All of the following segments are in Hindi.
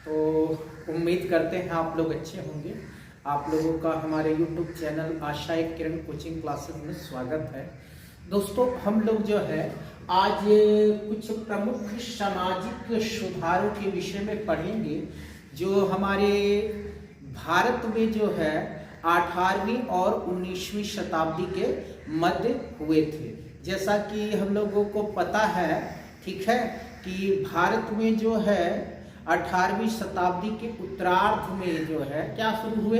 तो उम्मीद करते हैं आप लोग अच्छे होंगे। आप लोगों का हमारे YouTube चैनल आशा एक किरण कोचिंग क्लासेस में स्वागत है। दोस्तों, हम लोग जो है आज कुछ प्रमुख सामाजिक सुधारों के विषय में पढ़ेंगे जो हमारे भारत में जो है 18वीं और 19वीं शताब्दी के मध्य हुए थे। जैसा कि हम लोगों को पता है, ठीक है, कि भारत में जो है 18वीं शताब्दी के उत्तरार्ध में जो है क्या शुरू हुए,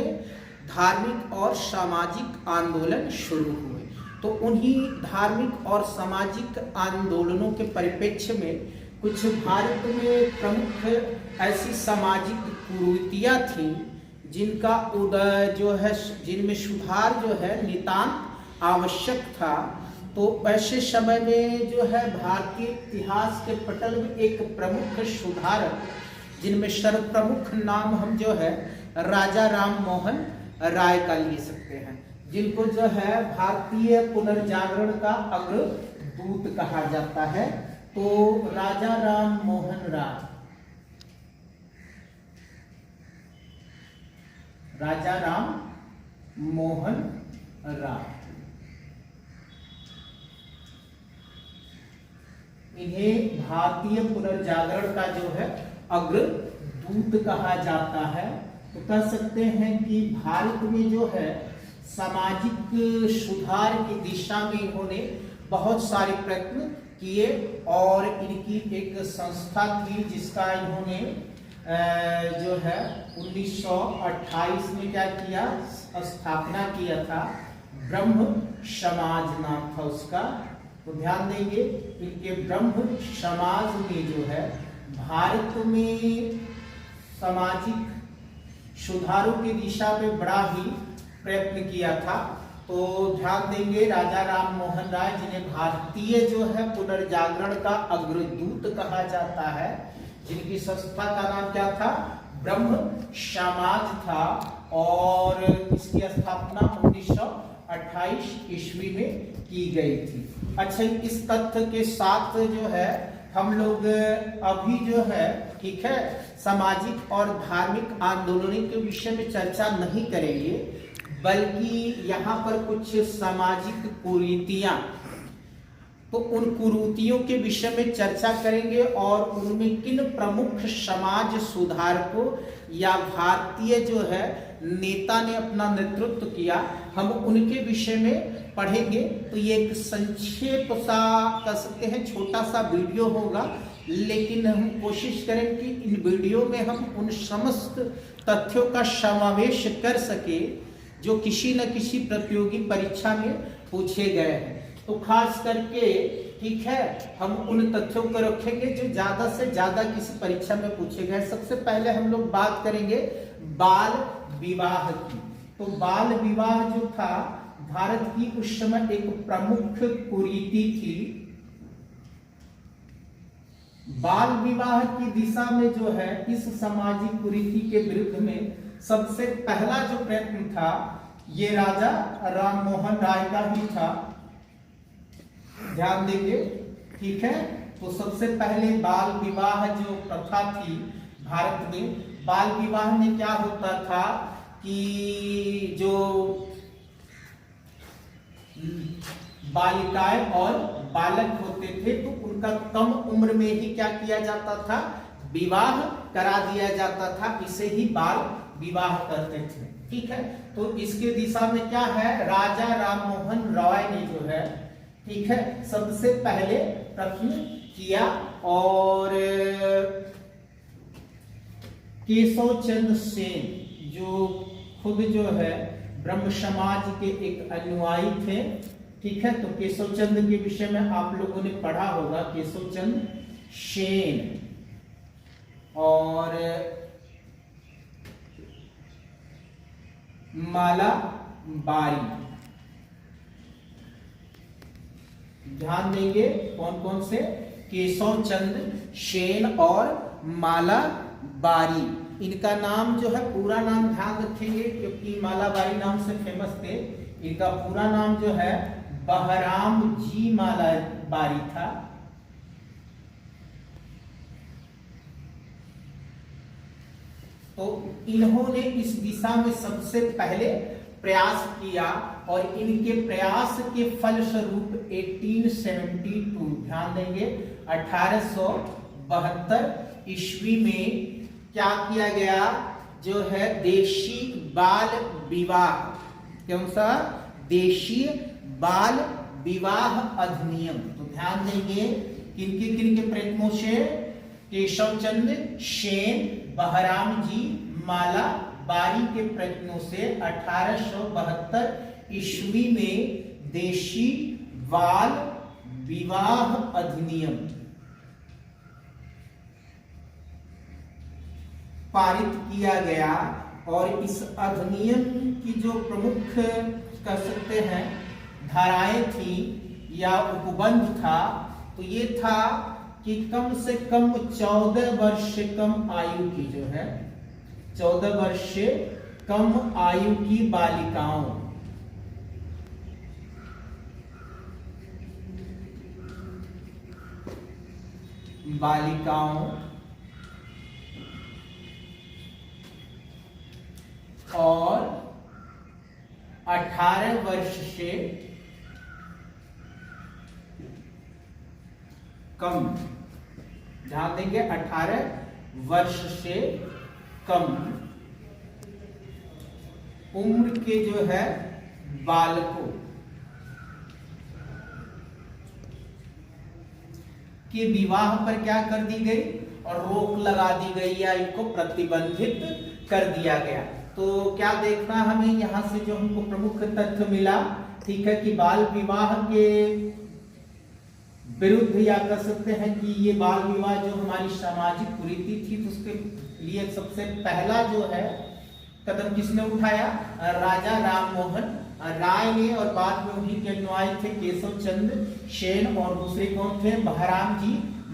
धार्मिक और सामाजिक आंदोलन शुरू हुए। तो उन्हीं धार्मिक और सामाजिक आंदोलनों के परिप्रेक्ष्य में कुछ भारत में प्रमुख ऐसी सामाजिक कुरीतियां थीं जिनका उदय जो है, जिनमें सुधार जो है नितांत आवश्यक था। तो ऐसे समय में जो है भारतीय इतिहास के पटल में एक प्रमुख सुधारक जिनमें सर्वप्रमुख नाम हम जो है राजा राम मोहन राय का ले सकते हैं, जिनको जो है भारतीय पुनर्जागरण का अग्रदूत कहा जाता है। तो राजा राम मोहन राय, राजा राम मोहन राय, इन्हें भारतीय पुनर्जागरण का जो है अग्रदूत कहा जाता है। तो कह सकते हैं कि भारत में जो है सामाजिक सुधार की दिशा में इन्होंने बहुत सारे प्रयत्न किए और इनकी एक संस्था थी जिसका इन्होंने जो है 1928 में क्या किया, स्थापना किया था। ब्रह्म समाज नाम था उसका। तो ध्यान देंगे, इनके ब्रह्म समाज में जो है भारत में सामाजिक सुधारों की दिशा में बड़ा ही प्रयत्न किया था। तो ध्यान देंगे, राजा राम मोहन राय जिन्हें भारतीय जो है पुनर्जागरण का अग्रदूत कहा जाता है, जिनकी संस्था का नाम क्या था, ब्रह्म समाज था, और इसकी स्थापना 1928 ईस्वी में की गई थी। अच्छा, इस तथ्य के साथ जो है हम लोग अभी जो है, ठीक है, सामाजिक और धार्मिक आंदोलनों के विषय में चर्चा नहीं करेंगे, बल्कि यहाँ पर कुछ सामाजिक कुरीतियां, तो उन कुरीतियों के विषय में चर्चा करेंगे और उनमें किन प्रमुख समाज सुधारकों या भारतीय जो है नेता ने अपना नेतृत्व किया, हम उनके विषय में पढ़ेंगे। तो ये एक संक्षेप सा कह सकते हैं छोटा सा वीडियो होगा, लेकिन हम कोशिश करें कि इन वीडियो में हम उन समस्त तथ्यों का समावेश कर सके जो किसी न किसी प्रतियोगी परीक्षा में पूछे गए हैं। तो खास करके, ठीक है, हम उन तथ्यों को रखेंगे जो ज्यादा से ज्यादा किसी परीक्षा में पूछे गए। सबसे पहले हम लोग बात करेंगे बाल विवाह की। तो बाल विवाह जो था भारत की उस समय एक प्रमुख कुरीति थी। बाल विवाह की दिशा में जो है इस सामाजिक कुरीति के विरुद्ध में सबसे पहला जो प्रयत्न था ये राजा राम मोहन राय का ही था। ध्यान देंगे, ठीक है। तो सबसे पहले बाल विवाह जो प्रथा थी भारत में, बाल विवाह में क्या होता था कि जो बालिकाएं और बालक होते थे तो उनका कम उम्र में ही क्या किया जाता था, विवाह करा दिया जाता था। इसे ही बाल विवाह करते थे, ठीक है। तो इसके दिशा में क्या है, राजा राम मोहन राय ने जो है, ठीक है, सबसे पहले प्रयत्न किया और केशव चंद्र सेन जो खुद जो है ब्रह्म समाज के एक अनुयायी थे, ठीक है। तो केशव चंद्र के विषय में आप लोगों ने पढ़ा होगा, केशव चंद्र सेन और माला बारी। ध्यान देंगे कौन कौन से, केशव चंद्र सेन और माला बारी। इनका नाम जो है पूरा नाम ध्यान रखेंगे क्योंकि माला बारी नाम से फेमस थे। इनका पूरा नाम जो है बहराम जी माला बारी था। तो इन्होंने इस दिशा में सबसे पहले प्रयास किया और इनके प्रयास के फलस्वरूप 1872, ध्यान देंगे 1872 ईस्वी में क्या किया गया, जो है देशी बाल विवाह, कौन सा, देशी बाल विवाह अधिनियम। तो ध्यान देंगे किनके प्रयत्नों से, केशव चंद्र सेन, बहराम जी मालाबारी के प्रयत्नों से 1872 ईस्वी में देशी बाल विवाह अधिनियम पारित किया गया। और इस अधिनियम की जो प्रमुख कह सकते हैं धाराएं थी या उपबंध था, तो ये था कि कम से कम 14 वर्ष से कम आयु की जो है 14 वर्ष से कम आयु की बालिकाओं और 18 वर्ष से कम, ध्यान देंगे 18 वर्ष से कम उम्र के जो है बालकों के विवाह पर क्या कर दी गई और रोक लगा दी गई या इनको प्रतिबंधित कर दिया गया। तो क्या देखना हमें यहां से जो हमको प्रमुख तथ्य मिला, ठीक है, कि बाल विवाह के विरुद्ध या कह सकते हैं कि ये बाल विवाह जो हमारी सामाजिक कुरीति थी, तो उसके लिए सबसे पहला जो है कदम किसने उठाया, राजा राम मोहन राय ने, और बाद में उन्हीं के अनुयायी थे केशव चंद्र सेन और दूसरे कौन थे, बहराम जी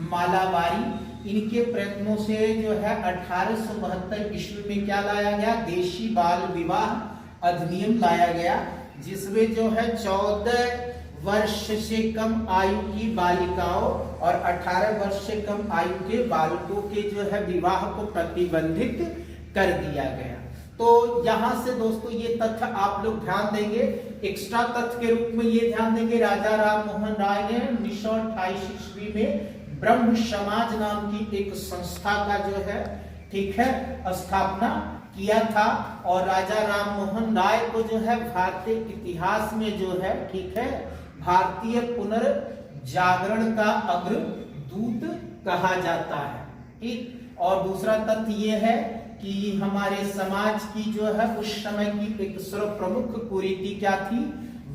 मालाबारी। इनके प्रयत्नों से जो है 1872 ईस्वी में क्या लाया गया, देशी बाल विवाह अधिनियम लाया गया, जिसमें जो है 14 वर्ष से कम आयु की बालिकाओं और 18 वर्ष से कम आयु के बालकों के जो है विवाह को प्रतिबंधित कर दिया गया। तो यहां से दोस्तों ये तथ्य आप लोग ध्यान देंगे, एक्स्ट्रा तथ्य के रूप में ये ध्यान देंगे, राजा राम मोहन राय ने 1928 ईस्वी में ब्रह्म समाज नाम की एक संस्था का जो है, ठीक है, स्थापना किया था। और राजा राम मोहन राय को जो है भारतीय इतिहास में जो है, ठीक है, भारतीय पुनर्जागरण का अग्रदूत कहा जाता है, ठीक। और दूसरा तथ्य ये है कि हमारे समाज की जो है उस समय की एक सर्वप्रमुख कुरीति क्या थी,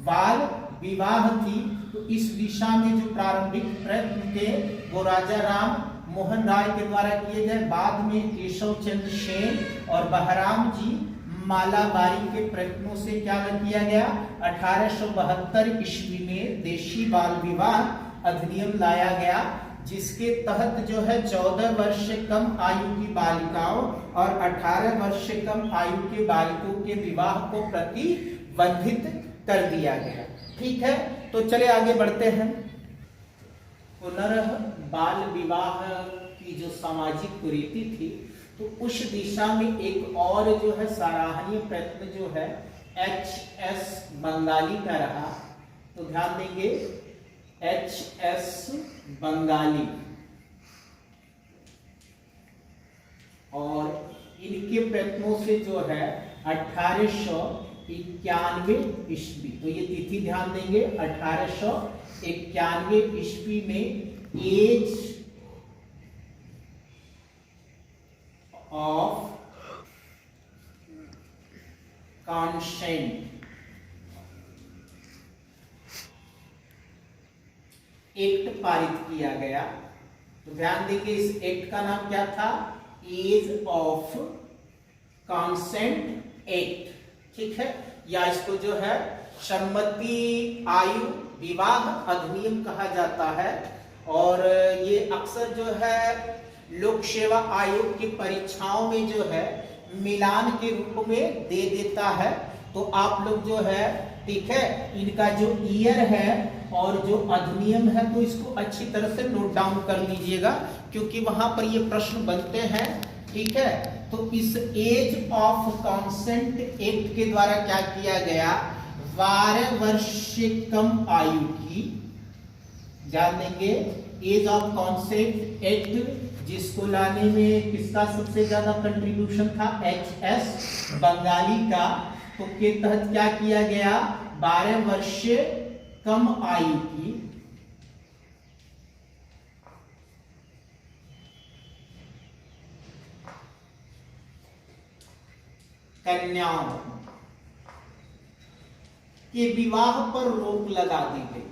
बाल विवाह थी। तो इस दिशा में जो प्रारंभिक प्रयत्न थे वो राजा राम मोहन राय के द्वारा किए गए, बाद में केशव चंद्र सेन और बहराम जी मालाबारी के प्रयत्नों से क्या किया गया, 1872 ईस्वी में देशी बाल विवाह अधिनियम लाया गया, जिसके तहत जो है 14 वर्ष से कम आयु की बालिकाओं और 18 वर्ष से कम आयु के बालकों के विवाह को प्रतिबंधित कर दिया गया, ठीक है। तो चले आगे बढ़ते हैं। पुनः बाल विवाह की जो सामाजिक कुरीति थी, तो उस दिशा में एक और जो है सराहनीय प्रयत्न जो है H.S. बंगाली का रहा। तो ध्यान देंगे H.S. बंगाली, और इनके प्रयत्नों से जो है 1891 ईस्वी, तो ये तिथि ध्यान देंगे 1891 ईस्वी में एज ऑफ कॉन्सेंट एक्ट पारित किया गया। तो ध्यान देंगे इस एक्ट का नाम क्या था, एज ऑफ कॉन्सेंट एक्ट, ठीक है, या इसको जो है सम्मति आयु विवाह अधिनियम कहा जाता है। और ये अक्सर जो है लोक सेवा आयोग की परीक्षाओं में जो है मिलान के रूप में दे देता है। तो आप लोग जो है, ठीक है, इनका जो ईयर है और जो अधिनियम है तो इसको अच्छी तरह से नोट डाउन कर लीजिएगा, क्योंकि वहां पर ये प्रश्न बनते हैं, ठीक है। तो इस एज ऑफ कॉन्सेंट एक्ट के द्वारा क्या किया गया, 12 वर्ष से कम आयु की, जान लेंगे एज ऑफ कॉन्सेंट एक्ट जिसको लाने में किसका सबसे ज्यादा कंट्रीब्यूशन था, HS बंगाली का। तो के तहत क्या किया गया, 12 वर्ष से कम आयु की कन्याओं के विवाह पर रोक लगा दी गई।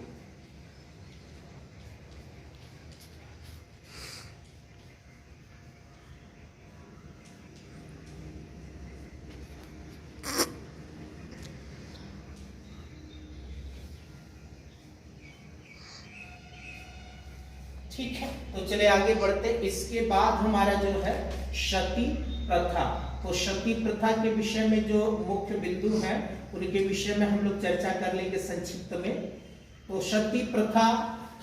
ठीक है, तो चले आगे बढ़ते। इसके बाद हमारा जो है सती प्रथा। तो सती प्रथा के विषय में जो मुख्य बिंदु हैं उनके विषय में हम लोग चर्चा कर लेंगे संक्षिप्त में। तो सती प्रथा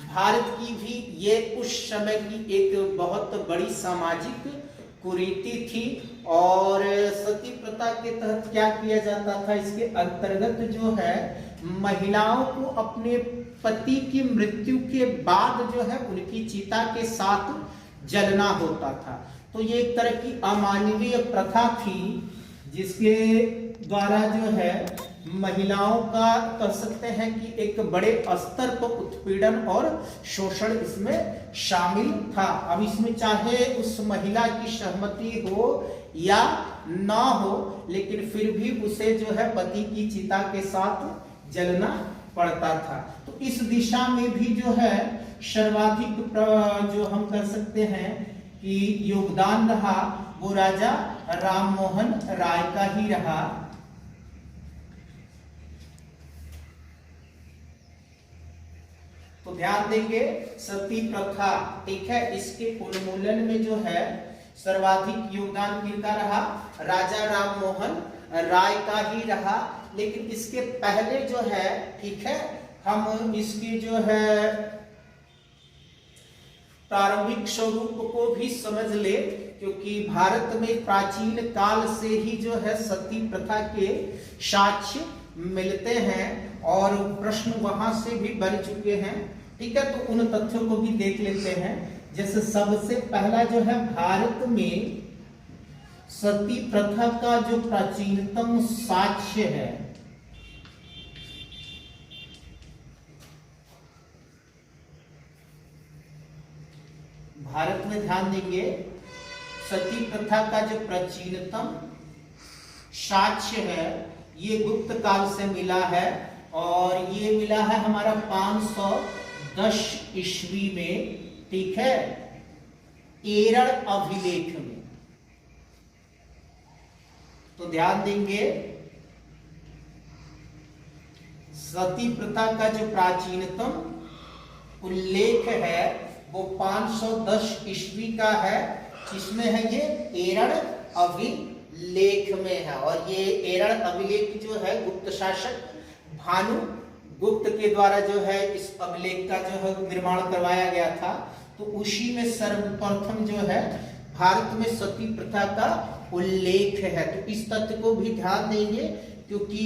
भारत की भी ये उस समय की एक बहुत बड़ी सामाजिक कुरीति थी। और सती प्रथा के तहत क्या किया जाता था, इसके अंतर्गत जो है महिलाओं को अपने पति की मृत्यु के बाद जो है उनकी चिता के साथ जलना होता था। तो ये एक तरह की अमानवीय प्रथा थी जिसके द्वारा जो है महिलाओं का कह सकते हैं कि एक बड़े स्तर पर उत्पीड़न और शोषण इसमें शामिल था। अब इसमें चाहे उस महिला की सहमति हो या ना हो, लेकिन फिर भी उसे जो है पति की चिता के साथ जलना पड़ता था। तो इस दिशा में भी जो है सर्वाधिक जो हम कर सकते हैं कि योगदान रहा वो राजा राममोहन राय का ही रहा। तो ध्यान देंगे सती प्रथा, ठीक है, इसके उन्मूलन में जो है सर्वाधिक योगदान किसका रहा, राजा राममोहन राय का ही रहा। लेकिन इसके पहले जो है, ठीक है, हम इसकी जो है प्रारंभिक स्वरूप को भी समझ ले, क्योंकि भारत में प्राचीन काल से ही जो है सती प्रथा के साक्ष्य मिलते हैं और प्रश्न वहां से भी बन चुके हैं। ठीक है, तो उन तथ्यों को भी देख लेते हैं। जैसे सबसे पहला जो है भारत में सती प्रथा का जो प्राचीनतम साक्ष्य है, भारत में ध्यान देंगे सती प्रथा का जो प्राचीनतम साक्ष्य है ये गुप्त काल से मिला है और ये मिला है हमारा 510 ईस्वी में, ठीक है, एरड़ अभिलेख में। तो ध्यान देंगे सती प्रथा का जो प्राचीनतम उल्लेख है वो 510 ईस्वी का है। इसमें है ये एरड़ अभिलेख में है और ये एरड़ अभिलेख जो है गुप्त शासक भानु गुप्त के द्वारा जो है इस अभिलेख का जो है निर्माण करवाया गया था। तो उसी में सर्वप्रथम जो है भारत में सती प्रथा का उल्लेख है। तो इस तथ्य को भी ध्यान देंगे क्योंकि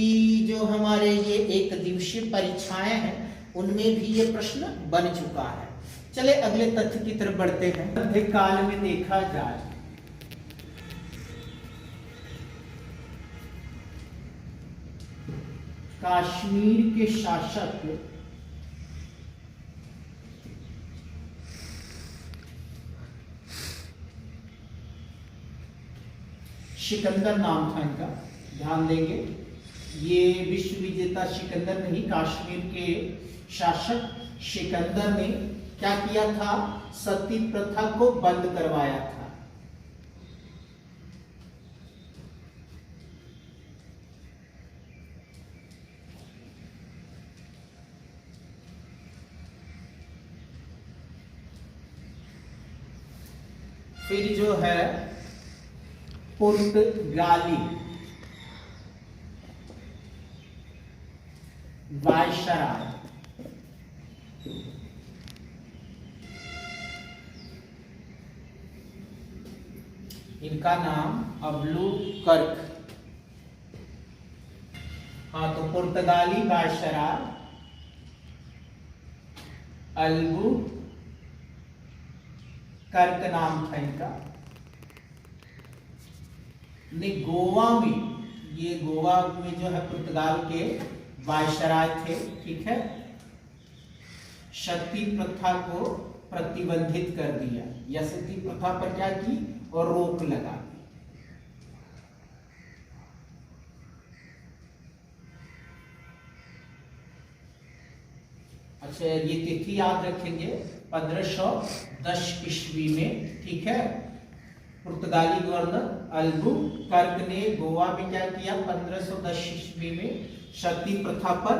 जो हमारे ये एक दिवसीय परीक्षाएं हैं उनमें भी ये प्रश्न बन चुका है। चले अगले तथ्य की तरफ बढ़ते हैं। मध्य काल में देखा जाए कश्मीर के शासक सिकंदर नाम था इनका, ध्यान देंगे ये विश्व विजेता सिकंदर नहीं, कश्मीर के शासक सिकंदर ने क्या किया था, सती प्रथा को बंद करवाया था। फिर जो है पुर्तगाली वायसराय इनका नाम अल्बुकर्क। हाँ, तो पुर्तगाली बादशाह अल्बुकर्क नाम था इनका। ने गोवा में, ये गोवा में जो है पुर्तगाल के वायसराय थे, ठीक है। सती प्रथा को प्रतिबंधित कर दिया, या सती प्रथा पर क्या की और रोक लगा दी। अच्छा, ये तिथि याद रखेंगे 1510 ईस्वी में, ठीक है। पुर्तगाली गवर्नर अल्बुकर्क ने गोवा में क्या किया, 1510 ईस्वी में सती प्रथा पर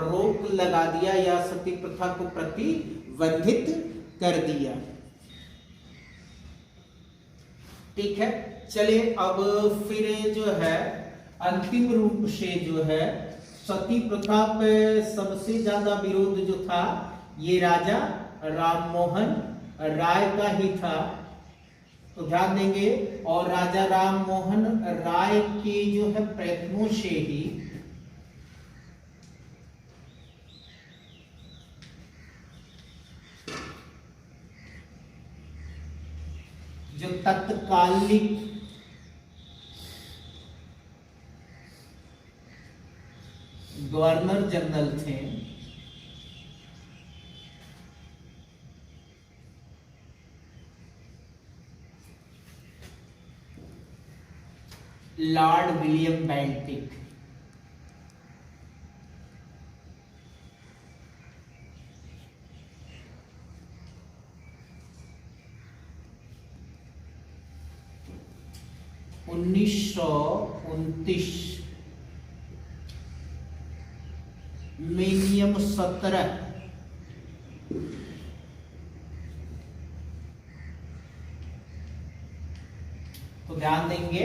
रोक लगा दिया या सती प्रथा को प्रतिबंधित कर दिया, ठीक है। चलिए अब फिर जो है अंतिम रूप से जो है सती प्रथा पे सबसे ज्यादा विरोध जो था ये राजा राममोहन राय का ही था, तो ध्यान देंगे। और राजा राममोहन राय के जो है प्रयत्नों से ही जो तत्कालिक गवर्नर जनरल थे लॉर्ड विलियम बेंटिक, में नियम 17 तो ध्यान देंगे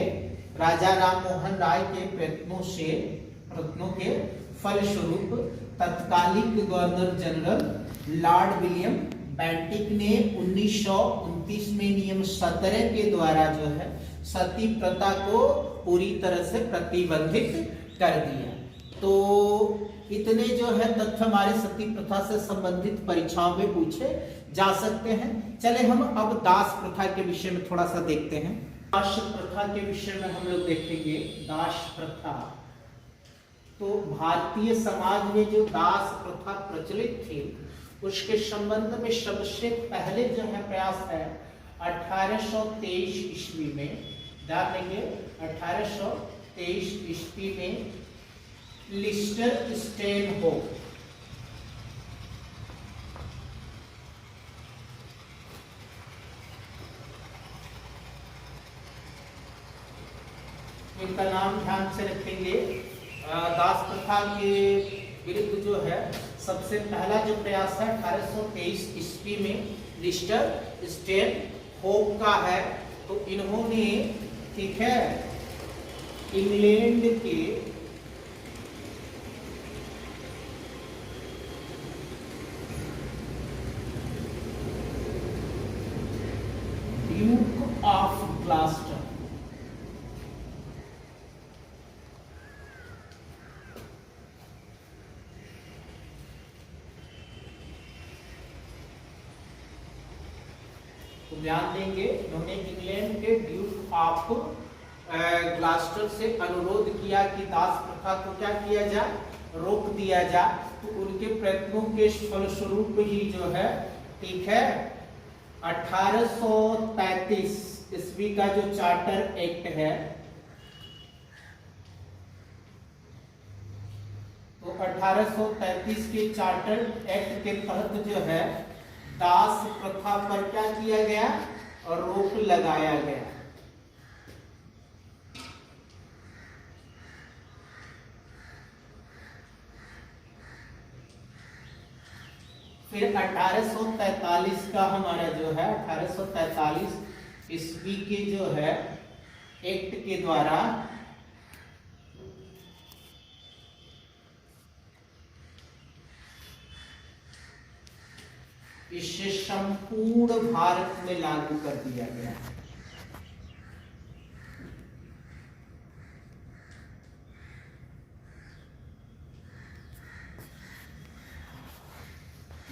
राजा राममोहन राय के प्रयत्नों के फलस्वरूप तत्कालिक governor general Lord William Bentinck ने 1929 में नियम 17 के द्वारा जो है सती प्रथा को पूरी तरह से प्रतिबंधित कर दिया। तो इतने जो है तथ्य हमारे सती प्रथा से संबंधित परीक्षाओं में पूछे जा सकते हैं। चले हम अब दास प्रथा के विषय में थोड़ा सा देखते हैं। दास प्रथा के विषय में हम लोग देखेंगे। दास प्रथा, तो भारतीय समाज में जो दास प्रथा प्रचलित थी उसके संबंध में सबसे पहले जो है प्रयास है 1823 ईस्वी में, ध्यान देंगे 1823 ईस्वी में लिस्टर स्टेनहोप इनका नाम ध्यान से रखेंगे। दास प्रथा के विरुद्ध जो है सबसे पहला जो प्रयास है 1823 ईस्वी में लिस्टर स्टेनहोप का है। तो इन्होंने, ठीक है, इंग्लैंड के ड्यूक ऑफ ग्लास्टर तो ध्यान देंगे उन्होंने इंग्लैंड के ड्यूक ऑफ ग्लास्टर से अनुरोध किया कि दास प्रथा को क्या किया जाए, रोक दिया जाए। तो उनके प्रयत्नों के फलस्वरूप ही जो है, ठीक है, 1833 ईस्वी का जो चार्टर एक्ट है, तो 1833 के चार्टर एक्ट के तहत जो है दास प्रथा पर क्या किया गया और रोक लगाया गया। फिर 1843 का हमारा जो है 1843 ईस्वी के जो है एक्ट के द्वारा इसे संपूर्ण भारत में लागू कर दिया गया।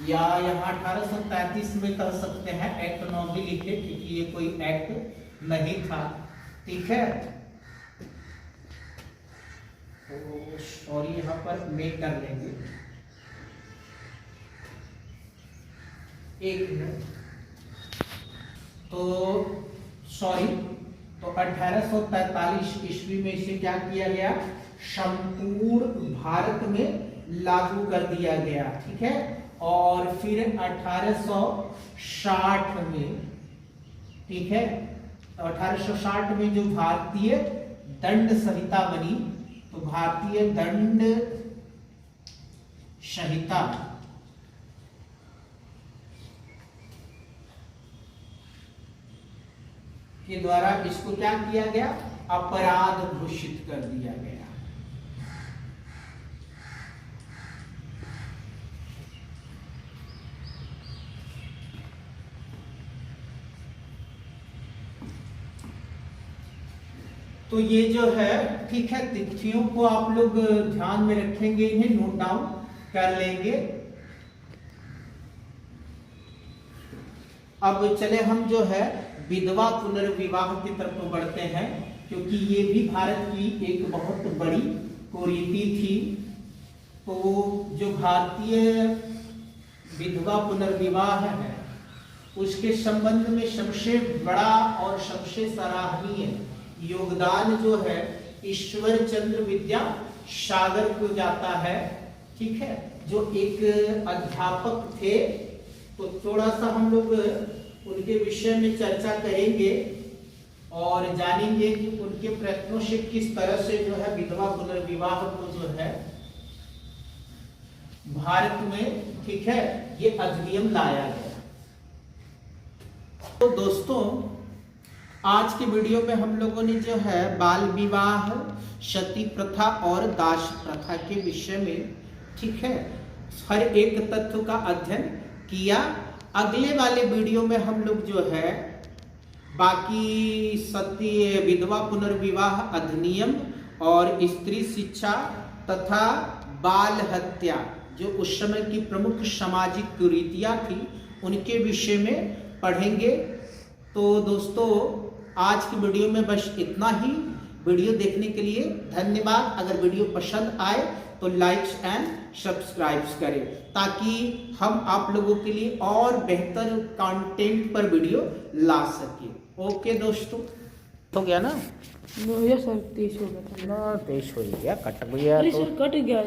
या यहाँ 1833 में कर सकते हैं, एक्ट 9 भी लिखे क्योंकि ये कोई एक्ट नहीं था। ठीक है, तो और यहाँ पर में कर लेंगे, एक मिनट, तो सॉरी, तो 1843 ईस्वी में इसे क्या किया गया, संपूर्ण भारत में लागू कर दिया गया। ठीक है, और फिर 1860 में, ठीक है, तो 1860 में जो भारतीय दंड संहिता बनी, तो भारतीय दंड संहिता के द्वारा इसको क्या किया गया, अपराध घोषित कर दिया गया। तो ये जो है, ठीक है, तिथियों को आप लोग ध्यान में रखेंगे, इन्हें नोट डाउन कर लेंगे। अब चले हम जो है विधवा पुनर्विवाह की तरफ बढ़ते हैं, क्योंकि ये भी भारत की एक बहुत बड़ी कुरीति थी। तो जो भारतीय विधवा पुनर्विवाह है, उसके संबंध में सबसे बड़ा और सबसे सराहनीय योगदान जो है ईश्वर चंद्र विद्यासागर को जाता है। ठीक है, जो एक अध्यापक थे, तो थोड़ा सा हम लोग उनके विषय में चर्चा करेंगे और जानेंगे कि उनके प्रयत्नों से किस तरह से जो है विधवा पुनर्विवाह को जो है भारत में, ठीक है, ये अधिनियम लाया गया। तो दोस्तों, आज के वीडियो में हम लोगों ने जो है बाल विवाह, सती प्रथा और दास प्रथा के विषय में, ठीक है, हर एक तत्व का अध्ययन किया। अगले वाले वीडियो में हम लोग जो है बाकी सती विधवा पुनर्विवाह अधिनियम और स्त्री शिक्षा तथा बाल हत्या, जो उस समय की प्रमुख सामाजिक कुरीतियां थी, उनके विषय में पढ़ेंगे। तो दोस्तों, आज की वीडियो में बस इतना ही। वीडियो देखने के लिए धन्यवाद। अगर वीडियो पसंद आए तो लाइक्स एंड सब्सक्राइब्स करें, ताकि हम आप लोगों के लिए और बेहतर कंटेंट पर वीडियो ला सके। ओके दोस्तों, हो गया ना? सर 23 हो गया था। 23 हो गया, कट गया तो कट गया।